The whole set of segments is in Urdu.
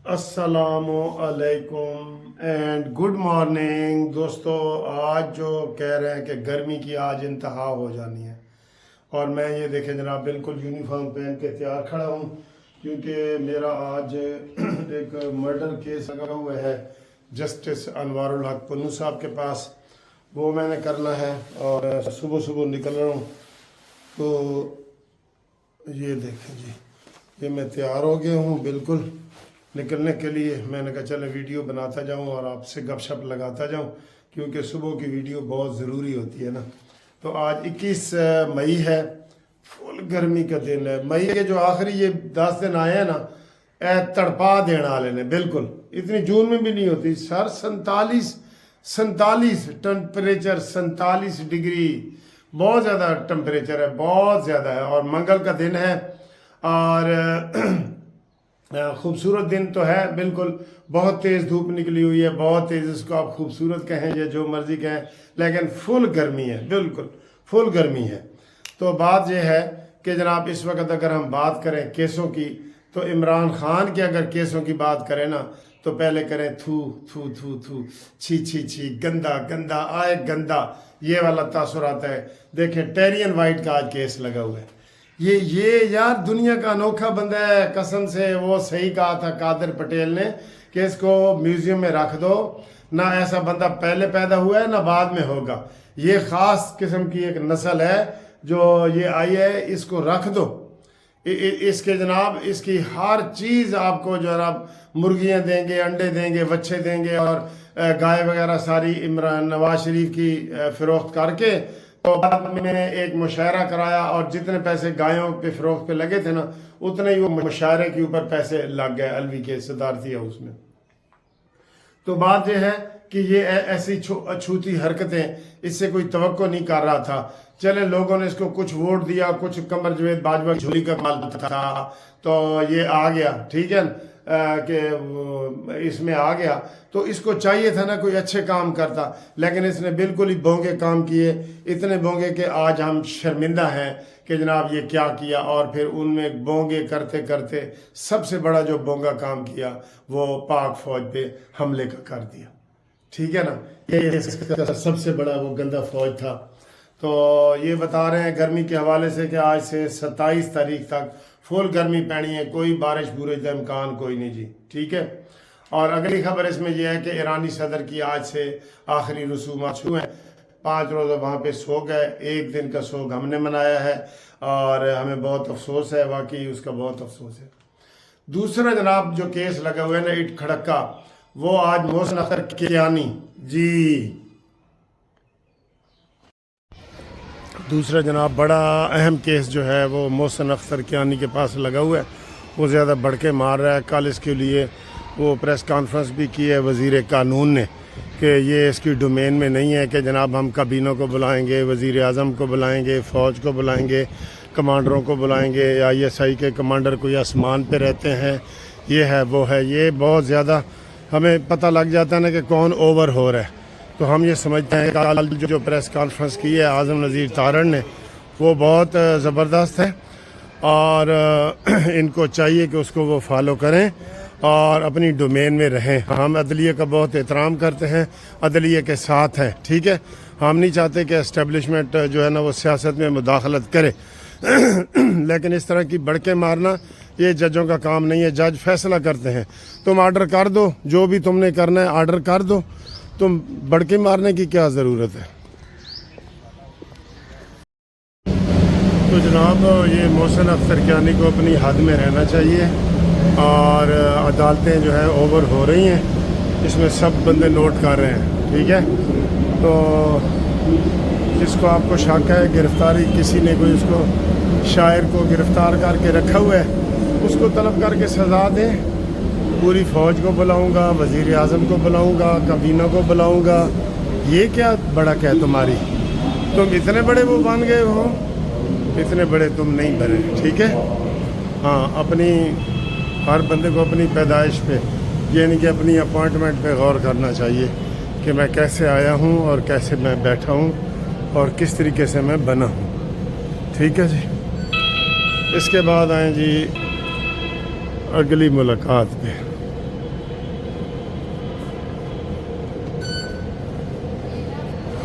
السلام علیکم اینڈ گڈ مارننگ دوستو. آج جو کہہ رہے ہیں کہ گرمی کی آج انتہا ہو جانی ہے، اور میں یہ دیکھیں جناب بالکل یونیفارم پہن کے تیار کھڑا ہوں، کیونکہ میرا آج ایک مرڈر کیس لگا ہوا ہے جسٹس انوار الحق پنو صاحب کے پاس. وہ میں نے کرنا ہے اور صبح صبح نکل رہا ہوں. تو یہ دیکھیں جی، یہ میں تیار ہو گیا ہوں بالکل نکلنے کے لیے. میں نے کہا چلے ویڈیو بناتا جاؤں اور آپ سے گپ شپ لگاتا جاؤں، کیونکہ صبح کی ویڈیو بہت ضروری ہوتی ہے نا. تو آج 21 مئی ہے، فل گرمی کا دن ہے. مئی کے جو آخری یہ 10 دن آئے ہیں نا، تڑپا دینا والے نے بالکل. اتنی جون میں بھی نہیں ہوتی سر. 47 ٹمپریچر، 47 ڈگری، بہت زیادہ ٹمپریچر ہے، بہت زیادہ ہے. اور منگل کا دن ہے اور خوبصورت دن تو ہے بالکل. بہت تیز دھوپ نکلی ہوئی ہے، بہت تیز، اس کو آپ خوبصورت کہیں یا جو مرضی کہیں، لیکن فل گرمی ہے، بالکل فل گرمی ہے. تو بات یہ ہے کہ جناب اس وقت اگر ہم بات کریں کیسوں کی، تو عمران خان کے اگر کیسوں کی بات کریں نا، تو پہلے کریں تھو تھو تھو تھو، چھی چھی چھی، گندا گندا آئے گندا، یہ والا تاثر آتا ہے. دیکھیں ٹیرین وائٹ کا آج کیس لگا ہوا ہے. یہ یار دنیا کا انوکھا بندہ ہے قسم سے. وہ صحیح کہا تھا قادر پٹیل نے کہ اس کو میوزیم میں رکھ دو. نہ ایسا بندہ پہلے پیدا ہوا ہے نہ بعد میں ہوگا. یہ خاص قسم کی ایک نسل ہے جو یہ آئی ہے، اس کو رکھ دو. اس کے جناب اس کی ہر چیز آپ کو جو جناب مرغیاں دیں گے، انڈے دیں گے، بچے دیں گے، اور گائے وغیرہ ساری عمران نواز شریف کی فروخت کر کے. تو بعد میں ایک مشاعرہ کرایا اور جتنے پیسے گایوں پہ فروخت پہ لگے تھے نا، اتنے ہی وہ مشاعرے کے اوپر پیسے لگ گئے الوی کے صدارتی ہاؤس میں. تو بات یہ ہے کہ یہ ایسی چھوتی حرکتیں اس سے کوئی توقع نہیں کر رہا تھا. چلے لوگوں نے اس کو کچھ ووٹ دیا، کچھ قمر جاوید باجوہ کی جھولی کا مال تھا تو یہ آ گیا، ٹھیک ہے کہ اس میں آ گیا. تو اس کو چاہیے تھا نا کوئی اچھے کام کرتا، لیکن اس نے بالکل ہی بونگے کام کیے. اتنے بونگے کہ آج ہم شرمندہ ہیں کہ جناب یہ کیا کیا. اور پھر ان میں بونگے کرتے کرتے سب سے بڑا جو بونگا کام کیا وہ پاک فوج پہ حملے کا کر دیا. ٹھیک ہے نا، یہ سب سے بڑا وہ گندا فوج تھا. تو یہ بتا رہے ہیں گرمی کے حوالے سے کہ آج سے 27 تاریخ تک فل گرمی پڑنی ہے، کوئی بارش بورش کا امکان کوئی نہیں جی. ٹھیک ہے. اور اگلی خبر اس میں یہ ہے کہ ایرانی صدر کی آج سے آخری رسومات شروع ہیں. 5 روزہ وہاں پہ سوگ ہے، ایک دن کا سوگ ہم نے منایا ہے اور ہمیں بہت افسوس ہے، واقعی اس کا بہت افسوس ہے. دوسرا جناب جو کیس لگا ہوا ہے نا اٹ کھڑکا، وہ آج محسن اختر کیانی جی. دوسرا جناب بڑا اہم کیس جو ہے وہ محسن اختر کیانی کے پاس لگا ہوا ہے. وہ زیادہ بڑھ کے مار رہا ہے. کل اس کے لیے وہ پریس کانفرنس بھی کی ہے وزیر قانون نے کہ یہ اس کی ڈومین میں نہیں ہے کہ جناب ہم کابینوں کو بلائیں گے، وزیر اعظم کو بلائیں گے، فوج کو بلائیں گے، کمانڈروں کو بلائیں گے، ISI کے کمانڈر کوئی آسمان پہ رہتے ہیں، یہ ہے وہ ہے. یہ بہت زیادہ ہمیں پتہ لگ جاتا ہے نا کہ کون اوور ہو رہا ہے. تو ہم یہ سمجھتے ہیں کہ کل جو پریس کانفرنس کی ہے اعظم نذیر تارڑ نے، وہ بہت زبردست ہے اور ان کو چاہیے کہ اس کو وہ فالو کریں اور اپنی ڈومین میں رہیں. ہم عدلیہ کا بہت احترام کرتے ہیں، عدلیہ کے ساتھ ہیں، ٹھیک ہے. ہم نہیں چاہتے کہ اسٹیبلشمنٹ جو ہے نا وہ سیاست میں مداخلت کرے، لیکن اس طرح کی بڑھ کے مارنا یہ ججوں کا کام نہیں ہے. جج فیصلہ کرتے ہیں. تم آرڈر کر دو، جو بھی تم نے کرنا ہے آرڈر کر دو، تم بڑھ کے مارنے کی کیا ضرورت ہے. تو جناب یہ محسن اختر کیانی کو اپنی حد میں رہنا چاہیے اور عدالتیں جو ہے اوور ہو رہی ہیں، اس میں سب بندے نوٹ کر رہے ہیں، ٹھیک ہے. تو جس کو آپ کو شک ہے گرفتاری، کسی نے کوئی اس کو شاعر کو گرفتار کر کے رکھا ہوا ہے، اس کو طلب کر کے سزا دیں. پوری فوج کو بلاؤں گا، وزیر اعظم کو بلاؤں گا، کابینہ کو بلاؤں گا. یہ کیا بڑک ہے تمہاری؟ تم اتنے بڑے وہ بن گئے ہو، اتنے بڑے تم نہیں بنے، ٹھیک ہے. ہاں، اپنی ہر بندے کو اپنی پیدائش پہ یعنی کہ اپنی اپوائنٹمنٹ پہ غور کرنا چاہیے کہ میں کیسے آیا ہوں اور کیسے میں بیٹھا ہوں اور کس طریقے سے میں بنا ہوں. ٹھیک ہے جی. اس کے بعد آئیں جی اگلی ملاقات پہ.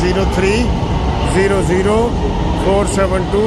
0300 472